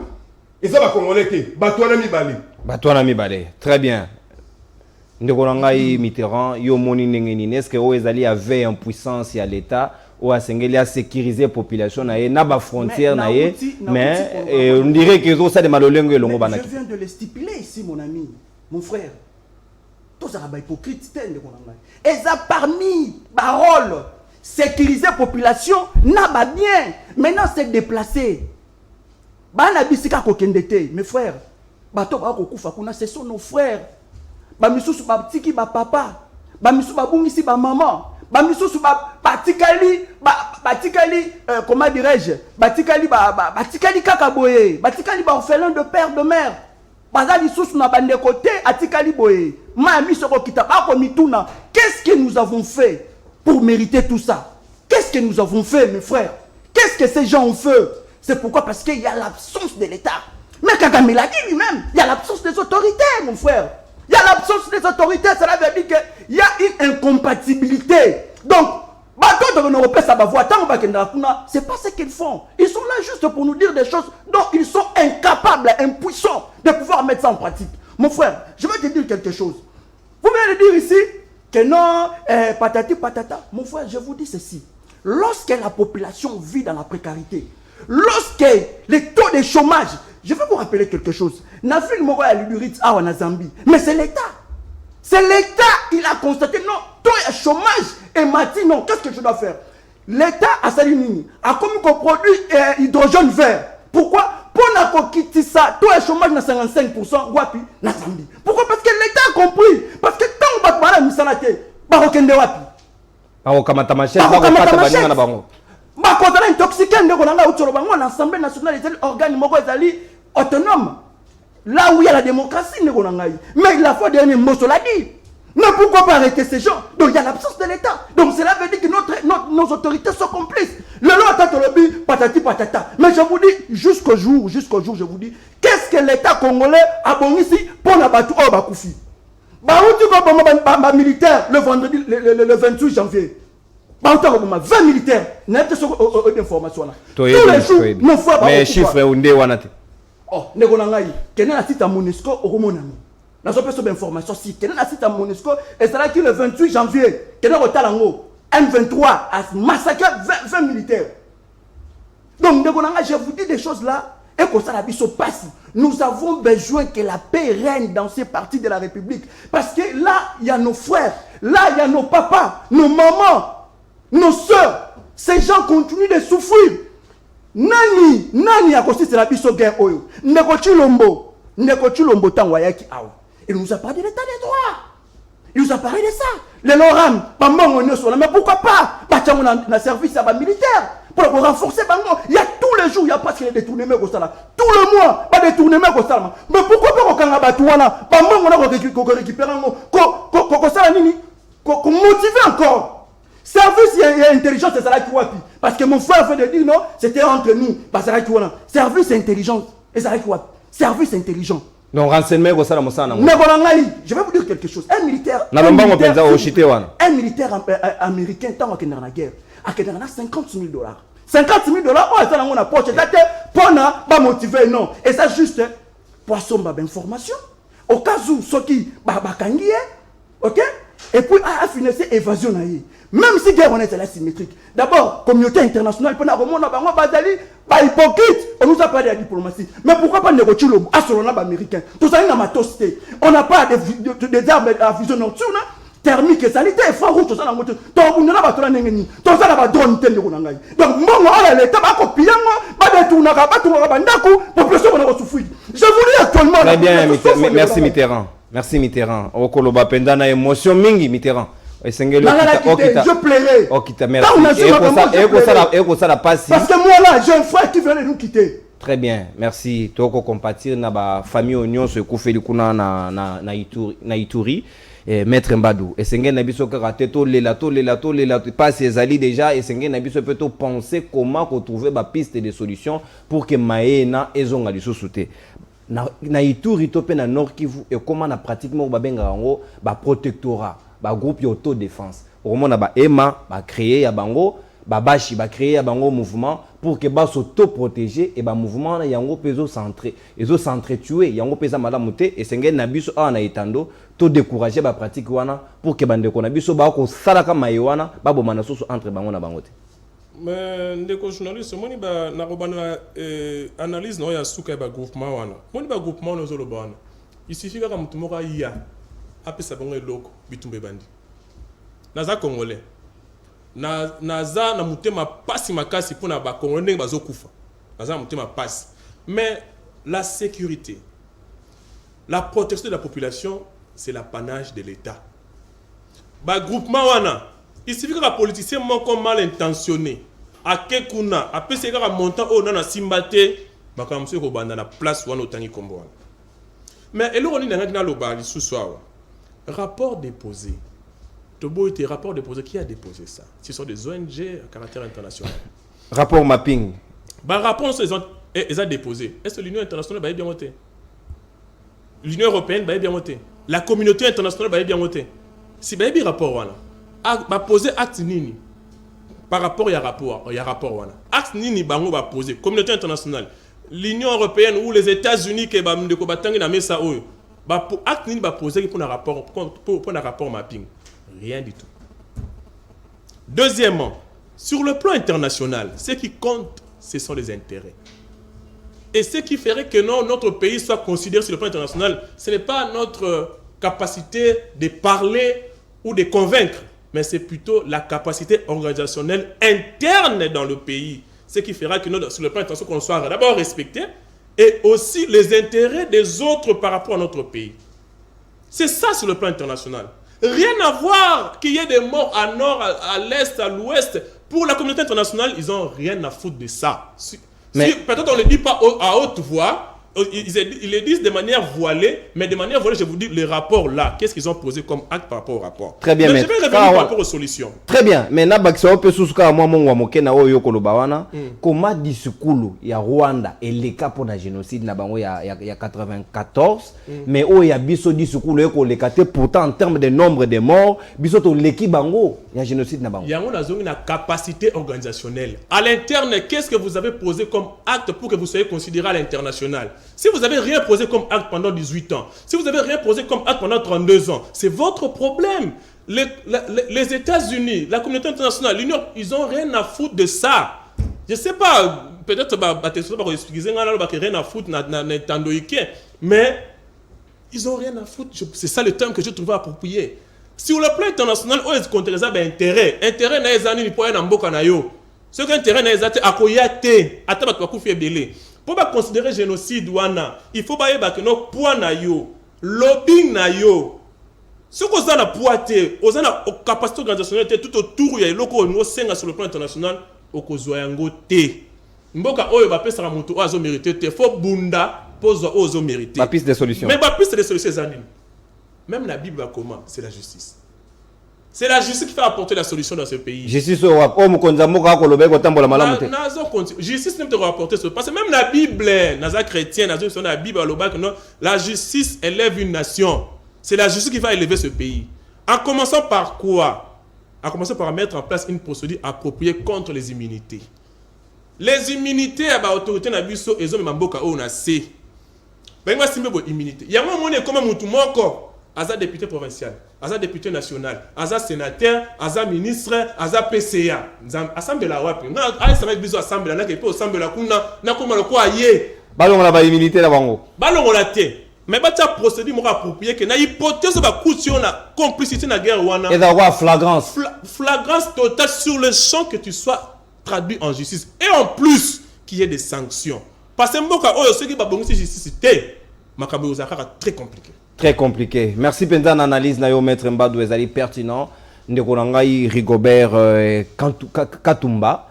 Speaker 4: et ça va congolais te batwana mibale
Speaker 1: très bien. Ndeko ngai Mitterrand yo moni ndenge est-ce que o ezali avait impuissance ya l'état ou asengeli à sécuriser population na ye na ba frontière na ye mais on dirait que ça de malolengo elongo banaki.
Speaker 3: Je viens de le stipuler ici mon ami. Mon frère, tous les hypocrites, et ça parmi paroles, sécuriser la population, n'a pas bien. Maintenant, c'est déplacé. Mes frères, ce sont nos frères. Papa, maman, comment dirais-je, orphelin de père, de mère. Qu'est-ce que nous avons fait pour mériter tout ça? Qu'est-ce que nous avons fait, mes frères? Qu'est-ce que ces gens ont fait? C'est pourquoi? Parce qu'il y a l'absence de l'État. Mais Kagame l'a dit lui-même, il y a l'absence des autorités, mon frère. Il y a l'absence des autorités, cela veut dire qu'il y a une incompatibilité. Donc, c'est pas ce qu'ils font. Ils sont là juste pour nous dire des choses dont ils sont incapables, impuissants de pouvoir mettre ça en pratique. Mon frère, je vais te dire quelque chose. Vous venez de dire ici que non, patati patata. Mon frère, je vous dis ceci. Lorsque la population vit dans la précarité, lorsque les taux de chômage, je vais vous rappeler quelque chose. Nafil Moro a l'Uburit en Zambie, mais c'est l'État. C'est l'État, il a constaté, non, taux de chômage et mati, non, qu'est-ce que je dois faire? L'État a salué, a comme qu'on produit hydrogène vert. Pourquoi? Pour quitter ça, taux de chômage na 55%, wapi, na Zambie. Pourquoi? Parce que l'État a compris. Parce que tant que vous avez mis ça, barokende wapi.
Speaker 1: Barokamata machine, barokamata baninga na bango.
Speaker 3: Bakozala intoxiqué ndeko nanga utolo bango na l'Assemblée nationale des organes moko ezali autonome. Là où il y a la démocratie, mais il a fait dernier mot sur la dit. Mais pourquoi pas arrêter ces gens? Donc il y a l'absence de l'État. Donc cela veut dire que nos autorités sont complices. Le loi Tatolobi, patati patata. Mais je vous dis, jusqu'au jour, je vous dis, qu'est-ce que l'État congolais a bon ici pour la batou au Bakoufi? Militaire le vendredi, le 28 janvier. 20 militaires. N'a pas de information là. Tous les jours, non faut pas.
Speaker 1: Mais chiffre ondé wanate.
Speaker 3: Oh, nego nangai, kena na site à Monesco au Romonami. Na so peso d'information si kena na site à Monesco et c'est là que le 28 janvier, kena au Talango, M23 a massacré 20 militaires. Donc nego nangai, je vous dis des choses là Et comme ça, la biso passe. Nous avons besoin que la paix règne dans ces parties de la République. Parce que là, il y a nos frères, là, il y a nos papas, nos mamans, nos soeurs. Ces gens continuent de souffrir. Nani a constitué c'est la biso guerre oyo. Ndeko Chilombo tangwayaki awa. Il nous a parlé de l'état des droits. Il nous a parlé de ça. Les Loram, mais pourquoi pas? Na service militaire. Pour renforcer Bango. Il y a tous les jours, il y a pas de détournement comme ça. Tout le mois, pas de détournement comme ça. Mais pourquoi pas qu'on a batouana? On a récupéré qu'on motive encore. Service et intelligence, c'est ça là qui wapi. Parce que mon frère veut dire non, c'était entre nous. Service et intelligence. Et ça là qui wapi. Service intelligent.
Speaker 1: Donc renseignement comme ça
Speaker 3: je vais vous dire quelque chose. Un militaire américain tant qu'il est dans la guerre, il a 50 000 $. 50 000 $, oh, ça dans la poche, pour motiver non. Et ça juste poisson d'information. Au cas où ceux qui ok? Et puis à financer évasion même si guerre on est asymétrique. D'abord, communauté internationale peut hypocrite. On nous a parlé de la diplomatie. Mais pourquoi pas négocier le américain? Tout ça dans ma tosté. On n'a pas des armes à vision nocturne, thermique et sanitaire, infrarouge, tout ça dans moto. Donc on n'a pas tout n'engeni. Tout ça n'a drone tel donc mon l'état va copier pas de tout n'a pas tout bandako population on a souffrir. Je vous dis actuellement.
Speaker 1: Très bien, merci Mitterrand. Merci Mitterrand. Okoloba penda na émotion mingi Mitterrand.
Speaker 3: Je plairai.
Speaker 1: Merci.
Speaker 3: Parce que moi là, j'ai un frère qui vient de nous quitter.
Speaker 1: Très bien, merci. Toko compatir na ba famille Oignon se koufeli kuna na Ituri. Maître Mbadou. Et Sengen Nabiso Karate, tolela, pas ses alliés déjà. Et Sengen Nabiso peut penser comment retrouver ma piste de solutions pour que Maena et Zonga du sous-souté. Na Ituri, topé na Nord Kivu, et comment na pratiquement ba protectorat. Ba groupe autodéfense. Au moment ba EMA ba créer ya bango, ba bashi ba créer ya bango mouvement pour que ba s'auto-protéger et ba mouvement na yango peso centré. Ezo centré tuer yango pesa malamu te et Sengen na biso a na itando to décourager ba pratique wana pour que bande ko na biso ba ko salaka mayewana ba bomana soso entre bango na bango te.
Speaker 2: Mais ndeko journaliste moni ba na robana analyse no ya suka ba groupement wana. Moni ba groupement no zolo bana. Il suffit que mutu moko ya apesa bango eloko bitumbe bandi naza congolais naza na mutema pasi makasi pona ba congolais ndenge bazokufa naza na mutema pasi mais la sécurité la protection de la population c'est l'apanage de l'État ba groupement wana il suffit que la politicien moko mal intentionné akekuna apesa ka montant o na simbate bakamso ko banda na place wana otangi kombo wana mais eloko ni nanga na loba li suswa rapport déposé. Tobo était rapport déposé. Qui a déposé ça? Ce sont des ONG à caractère international.
Speaker 1: Rapport mapping.
Speaker 2: Bah, rapport, ils ont déposé. Est-ce que l'Union internationale va bien voter? L'Union européenne va bien voter. La communauté internationale va bien voter. Si va bien rapport, voilà. Va poser acte nini. Par rapport, il y a rapport, voilà. Acte nini, bango va poser. Communauté internationale. L'Union européenne ou les États-Unis qui va me combattre dans ça. Acte nini va poser pour un rapport mapping. Rien du tout. Deuxièmement, sur le plan international, ce qui compte, ce sont les intérêts. Et ce qui ferait que notre pays soit considéré sur le plan international, ce n'est pas notre capacité de parler ou de convaincre, mais c'est plutôt la capacité organisationnelle interne dans le pays. Ce qui fera que sur le plan international, qu'on soit d'abord respecté, et aussi les intérêts des autres par rapport à notre pays. C'est ça sur le plan international. Rien à voir qu'il y ait des morts à nord, à l'est, à l'ouest. Pour la communauté internationale, ils n'ont rien à foutre de ça. Peut-être on ne le dit pas à haute voix, ils le disent de manière voilée, mais de manière voilée, je vous dis, les rapports là, qu'est-ce qu'ils ont posé comme acte par rapport au rapport?
Speaker 1: Très bien,
Speaker 2: mais je vais revenir par rapport aux solutions.
Speaker 1: Très bien, mais Nabaksa peut souska moi mon wamoke na oyo kolobawana comment disukulu ya Rwanda et les cas pour la génocide na bango ya 94 mais o ya biso disukulu eko lekate pourtant en termes de nombre de morts biso to leki bango ya génocide na bango.
Speaker 2: Yango na zongi na capacité organisationnelle. À l'interne, qu'est-ce que vous avez posé comme acte pour que vous soyez considéré à l'international? Si vous n'avez rien posé comme acte pendant 18 ans, si vous n'avez rien posé comme acte pendant 32 ans, c'est votre problème. Les États-Unis, la communauté internationale, l'Union, ils n'ont rien à foutre de ça. Je ne sais pas, peut-être rien à foutre mais ils ont rien à foutre. C'est ça le terme que je trouvais approprié. Sur le plan international, ils comptent les intérêt. Intérêt n'a pas été pour un mboka na yo. Ce qu'intérêt n'a pas été akoyate. Attends, tu vas couper belé. Pour pas considérer génocide wana, il faut pas y avoir que nos poids na yo, lobbying na yo. Ce qu'on a poité, on a capacité organisationnelle tout autour il y a loko no senga sur le plan international au kozoyango te. Mboka oyo ba pesa moto ozo mérité te faut bunda pose ozo mérité.
Speaker 1: La piste des solutions.
Speaker 2: Mais la piste des solutions zanine. Même la Bible comment c'est la justice. C'est la justice qui fait apporter la solution dans ce pays.
Speaker 1: Justice au rap. Oh mukonza moka ko lobe ko tambola malamu te.
Speaker 2: Justice ne peut rapporter ce parce que même la Bible, naza chrétien, naza la Bible non, la justice élève une nation. C'est la justice qui va élever ce pays. En commençant par quoi? En commençant par mettre en place une procédure appropriée contre les immunités. Les immunités à l'autorité na biso ezo memboka o na C. Ben moi simbe bo immunité. Ya moi mone comme mutu moko, aza député provincial, aza député national, aza sénateur, aza ministre, aza PCA. Assemblée la wapi. Na ay ça va biso assemblée na ke pe assemblée la kuna na kuma lo kwa ye.
Speaker 1: Balon la ba immunité la bango.
Speaker 2: Balon la té. Mais bah tu procédure moko approprié que na hypothèse ba coution na complicité na guerre wana.
Speaker 1: Et d'avoir flagrance.
Speaker 2: Flagrance totale sur le champ que tu sois traduit en justice et en plus qu'il y ait des sanctions parce que mboka oyo ceux qui ba bongo justice c'était makambo ozakaka très compliqué.
Speaker 1: Très compliqué. Merci Penza analyse na yo maître Mbadou ezali pertinent ndeko na ngai Rigobert Katumba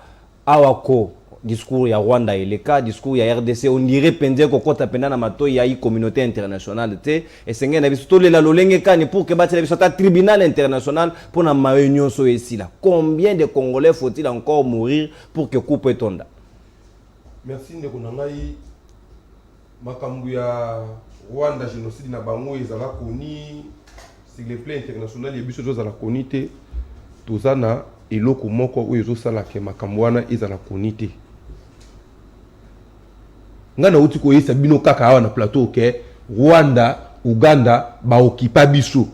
Speaker 1: awako discours ya Rwanda et le cas discours ya RDC on dirait penze ko kota penda na mato ya communauté internationale te et sengé na biso to lela lolenge kani pour que batela biso ta tribunal international pour na réunion so ici là. Combien de Congolais faut-il encore mourir pour que coupe tonda?
Speaker 4: Merci ndeko na ngai makambu ya Rwanda génocide na bango ezala koni sur le plan international ya biso zo la koni te tozana eloko moko oyo zo sala ke makambu wana ezala koni te. Ngana uti ko yesa bino kaka awa na plateau ke Rwanda, Uganda ba okipa biso.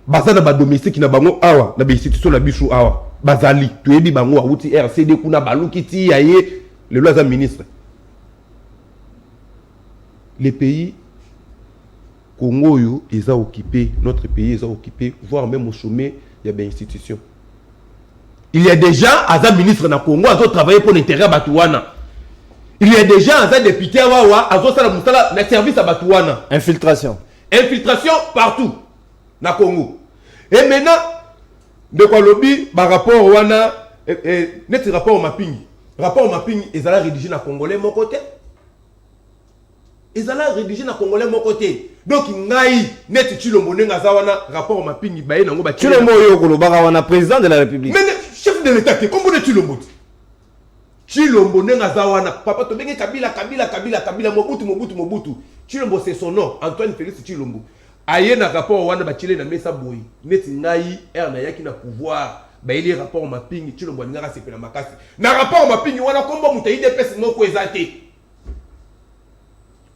Speaker 4: Bazana ba domestique na bango awa na ba institution na biso awa. Bazali toyebi bango uti RCD kuna baluki ti yaye le loi za ministre. Les pays Congo yo ils ont occupé, notre pays ils ont occupé, voire même au sommet il y a des institutions. Il y a des gens à ministre na Congo ils ont travaillé pour l'intérêt Batouana. Il y a des gens à député wawa à na service à Batouana.
Speaker 1: Infiltration.
Speaker 4: Infiltration partout na Congo. Et maintenant de quoi lobby par rapport wana net rapport au mapping. Rapport au mapping ils allaient rédiger na Congolais mon côté. Ils allaient rédiger na Congolais mon côté. Donc ngai net Chilombo nga zawana rapport au mapping baye nango ba
Speaker 1: Chilombo yo kolobaka wana président de la République.
Speaker 4: Mais chef de l'État comment de Chilombo? Chilombo nga zawana papa to benge Kabila Mobutu. Chilombo c'est son nom, Antoine Félix Chilombo. Aye na rapport wana ba chile na mesa boy. Net ngai na yaki na pouvoir ba ili rapport au mapping Chilombo ngaka sepela makasi. Na rapport au mapping wana kombo mutaide pesa moko ezate.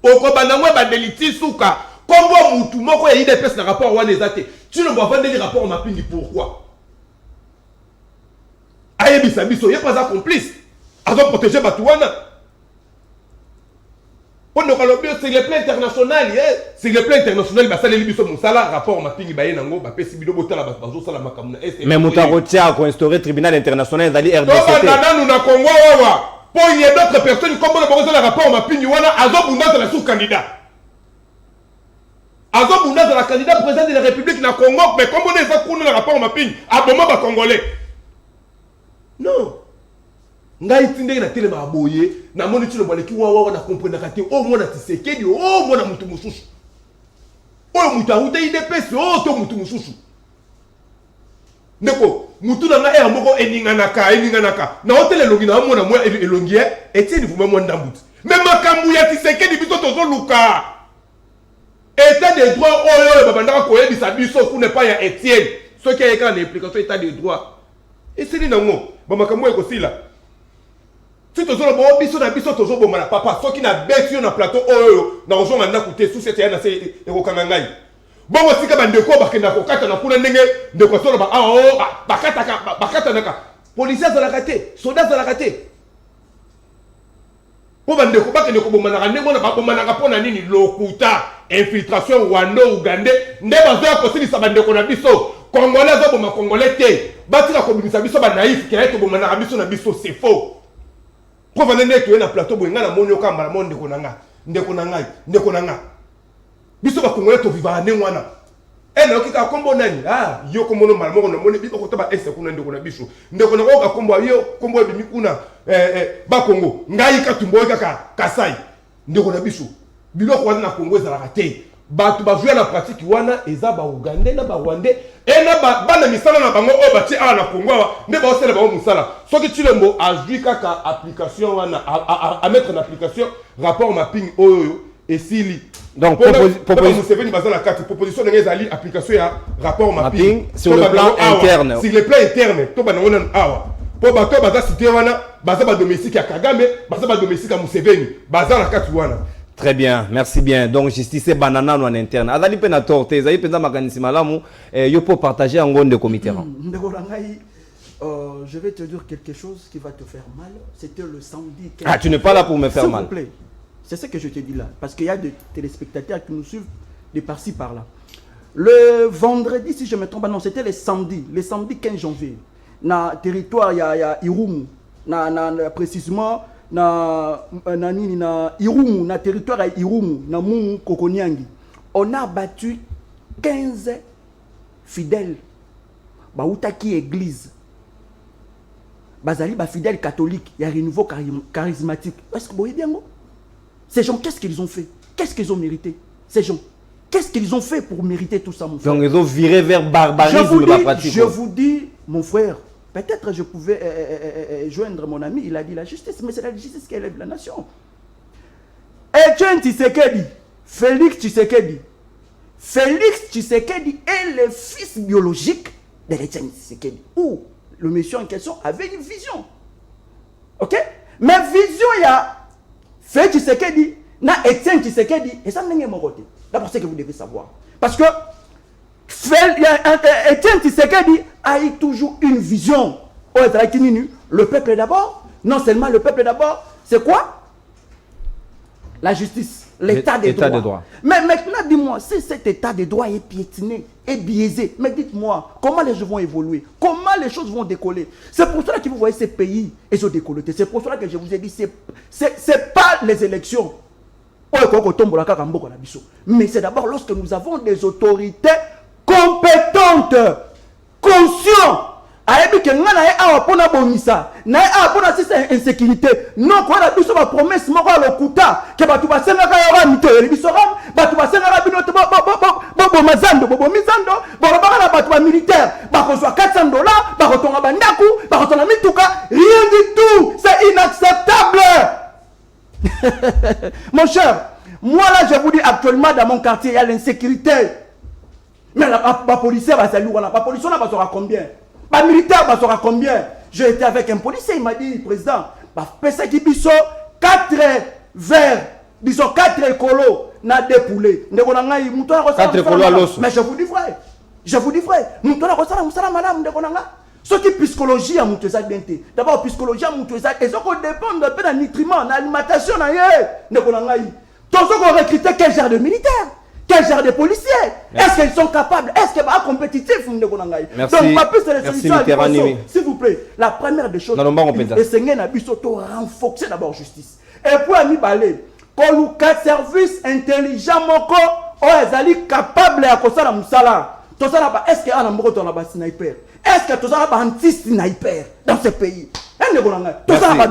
Speaker 4: Oko banamwe bandeliti suka kombo mutu moko ya ide pesa na rapport wana ezate. Chilombo avandeli rapport au mapping pourquoi? Aye biso ye pas complice. Azo protéger Batouana. On ne parle pas sur le plan international, sur le plan international, bah ça les biso musala rapport mapping baye nango ba pesi bido botala bazo sala makamuna.
Speaker 1: Mais mutarotia ko instaurer tribunal international dali RDC.
Speaker 4: Donc nous na Congo wawa. Pour il y a d'autres personnes comme le besoin le rapport mapping wana azo bunda la sous candidat. Azo bunda la candidat président de la République na Congo mais comme on est ça le rapport mapping aboma ba congolais. Non. Ngai tinde na tele ma boye na moni tilo baleki wawa na comprendre kati o mona tisekedi o mona mutu mususu o mutu ahuta IDPS o to mutu mususu ndeko mutu na nga moko eninganaka na hotele longi na mona mwa elongi etieni vous même ndambuti mais makambu ya tisekedi biso tozo luka état de droit oyo babandaka ko yebisa biso ku ne pas ya Etienne ce qui est quand implication état de droit et c'est nango ba makambu eko sila. Si tu as un biso na biso toujours bon mala papa ceux qui na bête sur na plateau oyo na ozonga na kuté sous cette yana c'est ekokanga ngai bon aussi ka bandeko bakenda kokata na kuna ndenge ndeko solo ba bakata naka policiers za la raté soldats za la raté pour bande ko ba ke ko bomana ndenge on ba bomana ka pona nini lokuta infiltration Rwanda Ougandais nde bazo ko sili sa bande ko na biso Congolais zo boma Congolais te batika ko bimisa biso ba naïf ke to bomana biso na biso c'est faux pour vendre ndeko na plateau bo ngana monyo ka mbala monde ko nanga ndeko nanga biso ba Congolais to vivre ane wana na okika kombo nani yo kombo no malamo na moni biko to ba ese kuna ndeko na biso ndeko na ko kombo yo kombo bi mikuna ba Congo ngai ka tumbo ka Kasai ndeko na biso biloko wana na Congo ezalaka te batu ba jouer na pratique wana eza ba Ougandais na ba Rwandais na bana misala na bango o bati na Congo nde ba osela ba musala soki Chilembo a jouer kaka application wana à mettre en application rapport mapping oyo esili. Donc proposition de application à rapport mapping
Speaker 1: sur le plan interne.
Speaker 4: Sur le plan interne, to ba ngona awa. Po ba to ba cité wana, ba za ba domestique ya Kagame, ba za ba domestique ya Museveni, ba za na kati wana.
Speaker 1: Très bien, merci bien. Donc justice et banana en interne. Azali pena torte, azali pena makanisi malamu, yo pour partager en gros de comité.
Speaker 3: Je vais te dire quelque chose qui va te faire mal. C'était le samedi.
Speaker 1: Tu n'es pas là pour me faire mal.
Speaker 3: S'il vous plaît. C'est ce que je te dis là. Parce qu'il y a des téléspectateurs qui nous suivent de par-ci par-là. Le vendredi, si je me trompe pas, non, c'était le samedi 15 janvier. Dans le territoire, il y a Irumu. Précisément, dans Irumu, dans le territoire de Irumu, dans Moumu, Kokoniangi. On a battu 15 fidèles. Baoutaki église. Bazali, fidèles catholiques. Il y a un renouveau charismatique. Est-ce que vous voyez bien? Ces gens, qu'est-ce qu'ils ont fait? Qu'est-ce qu'ils ont mérité? Ces gens, qu'est-ce qu'ils ont fait pour mériter tout ça, mon frère?
Speaker 1: Donc ils ont viré vers barbarisme.
Speaker 3: Je vous dis, mon frère, peut-être je pouvais joindre mon ami, il a dit la justice, mais c'est la justice qui élève la nation. Etienne Tshisekedi, Félix Tshisekedi est le fils biologique de Etienne Tshisekedi, où le monsieur en question avait une vision. Ok? Mais vision, il y a Félix Tshisekedi, na Etienne Tshisekedi, et ça n'est pas mon côté. D'abord, c'est que vous devez savoir. Parce que Etienne Tshisekedi a eu toujours une vision. Le peuple d'abord, non seulement le peuple d'abord, c'est quoi? La justice, l'état des droits. Mais maintenant, dis-moi, si cet état des droits est piétiné, est biaisé, mais dites-moi, comment les choses vont évoluer? Comment les choses vont décoller? C'est pour cela que vous voyez ces pays, ils ont décollé. C'est pour cela que je vous ai dit, c'est pas les élections. Mais c'est d'abord lorsque nous avons des autorités compétentes, conscientes. Ayebi ke ngana ye awa pona bonisa na ye awa pona sisa insécurité non ko na biso ba promesse moko lokuta ke batu basenga ka yawa mitelo biso ram batu basenga ka bino to bo mazando bo mizando bo ba na batu ba militaire ba ko $400 ba ko tonga bandaku ba ko tonga mituka, rien du tout, c'est inacceptable. Mon cher, moi là je vous dis actuellement dans mon quartier il y a l'insécurité. Mais la policier va saluer, la policier va sera combien? Les militaires sera combien? J'ai été avec un policier, il m'a dit, président, pesa qui biso 4 verres, disons 4 écolos, n'a des poulets. 4 écolos à l'os. Mais je vous dis vrai. Madame, ce qui est psychologie à Moutouza Dente. D'abord, psychologie à Moutouza, et ce qu'on dépend de peu de nutriments, d'alimentation, tous ceux qui ont recruté quel genre de militaires? Quel genre de policiers? Est-ce qu'ils sont capables? Est-ce qu'ils sont compétitifs?
Speaker 1: Merci.
Speaker 3: Donc, pas plus de la solution. S'il vous plaît, la première des choses, le Seigneur n'a pas renforcer d'abord justice. Et puis, à Nibalé, qu'on nous a service intelligent, on est capable de faire ça. Est-ce qu'il y a un sniper? Est-ce que tout ça va anti-sniper dans ce pays?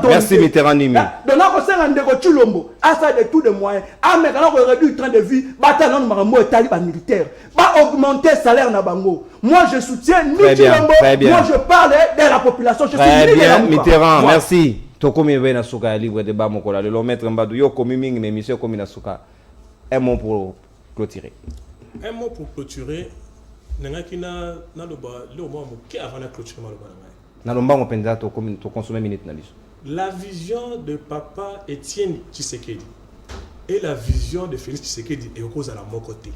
Speaker 1: Merci Mitterrand Nimi.
Speaker 3: Donc là, on s'est Chulombo, à ça de tous les moyens. Ah, mais quand on réduit le train de vie, bataillon de talibans militaires, va augmenter le salaire na bango. Moi, je soutiens ni Chulombo. Moi, je parle de la population. Je
Speaker 1: très bien, Mitterrand, merci. Tokomi na suka libre de bamokola le maître Mbadou yo komi mingi mais monsieur komi na suka. Un mot pour clôturer.
Speaker 2: Un mot pour clôturer. Nangaki na le mot qui avant la clôture la vision de papa Etienne Tshisekedi et la vision de Félix Tshisekedi est cause à la mon côté.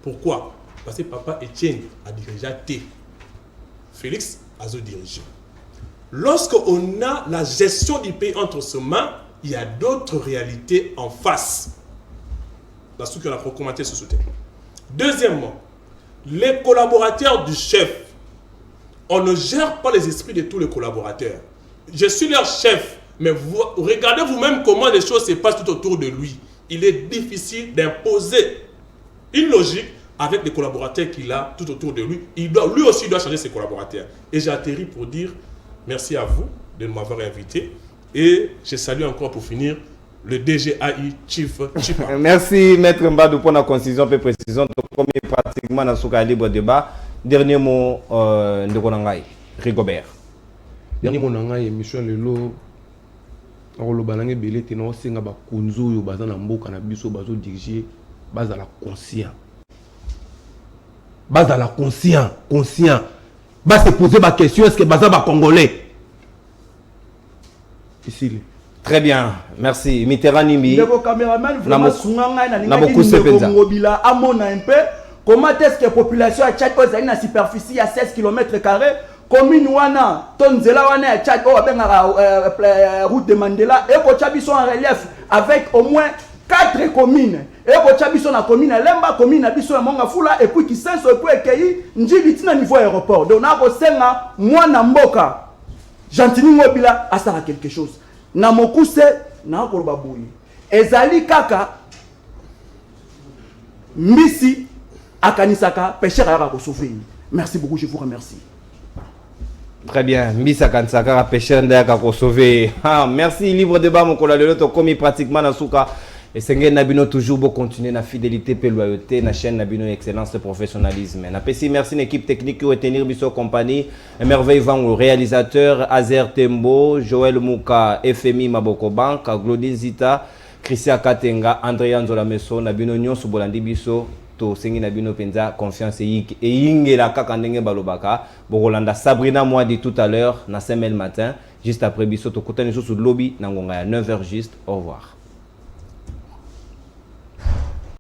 Speaker 2: Pourquoi? Parce que papa Etienne a dirigé T. Félix a dirigé. Lorsqu'on a la gestion du pays entre ses mains, il y a d'autres réalités en face. Dans ce qu'on a recommandé ce soutien. Deuxièmement, les collaborateurs du chef, on ne gère pas les esprits de tous les collaborateurs. Je suis leur chef, mais vous, regardez vous-même comment les choses se passent tout autour de lui. Il est difficile d'imposer une logique avec les collaborateurs qu'il a tout autour de lui. Lui aussi il doit changer ses collaborateurs. Et j'ai atterri pour dire merci à vous de m'avoir invité. Et je salue encore pour finir le DGAI Chief Chipa.
Speaker 1: Merci Maître Mbadou pour la concision et précision. Comme pratiquement dans ce libre débat. Dernier mot de Konangai, Rigobert.
Speaker 4: Dernier mot de émission lelo. Alors balangue belé teno singa ba kunzu yo bazana mboka na biso bazo diriger base à la conscient. Base à la conscient. Base se poser ma question est-ce que baza ba congolais. Ici.
Speaker 1: Très bien, merci. Mitterrand Nimbi.
Speaker 3: Le caméraman vraiment sunganga na ninga mobila amona un peu comment est-ce que la population a Tchad aux une superficie à 16 km². Commune wana tonzela wana ya Tchad route de Mandela et Bochabi sont en relief avec au moins 4 communes et Bochabi sont na commune Lemba commune na biso ya Mongafula et puis Kisenso et puis Ekei njili tina niveau aéroport donc na ko senga mwana mboka Gentini Mobila asala quelque chose na mokuse na ko babuyi ezali kaka Misi akanisaka pêcheur ya ko sauver. Merci beaucoup, je vous remercie.
Speaker 1: Très bien. Mbisa Kansaka, pêcheur d'Aka pour sauver. Merci, libre débat, mon collègue. Le lot, comme pratiquement dans Souka. Et Sengen Nabino toujours beau continuer la fidélité et loyauté. La chaîne Nabino excellence et professionnalisme. Merci l'équipe technique qui a tenir Bisso compagnie. Merveille Van, le réalisateur, Azer Tembo, Joël Mouka, FMI Maboko Bank, Glodine Zita, Christian Katenga, André Anzola Messo, Nabino Nyon, Subolandi Bisso. To sengi na bino penza confiance et ingela kaka ndenge balobaka bokolanda Sabrina moi dit tout à l'heure na 5h matin juste après biso to kotani sur lobby na ngonga ya 9h juste au revoir.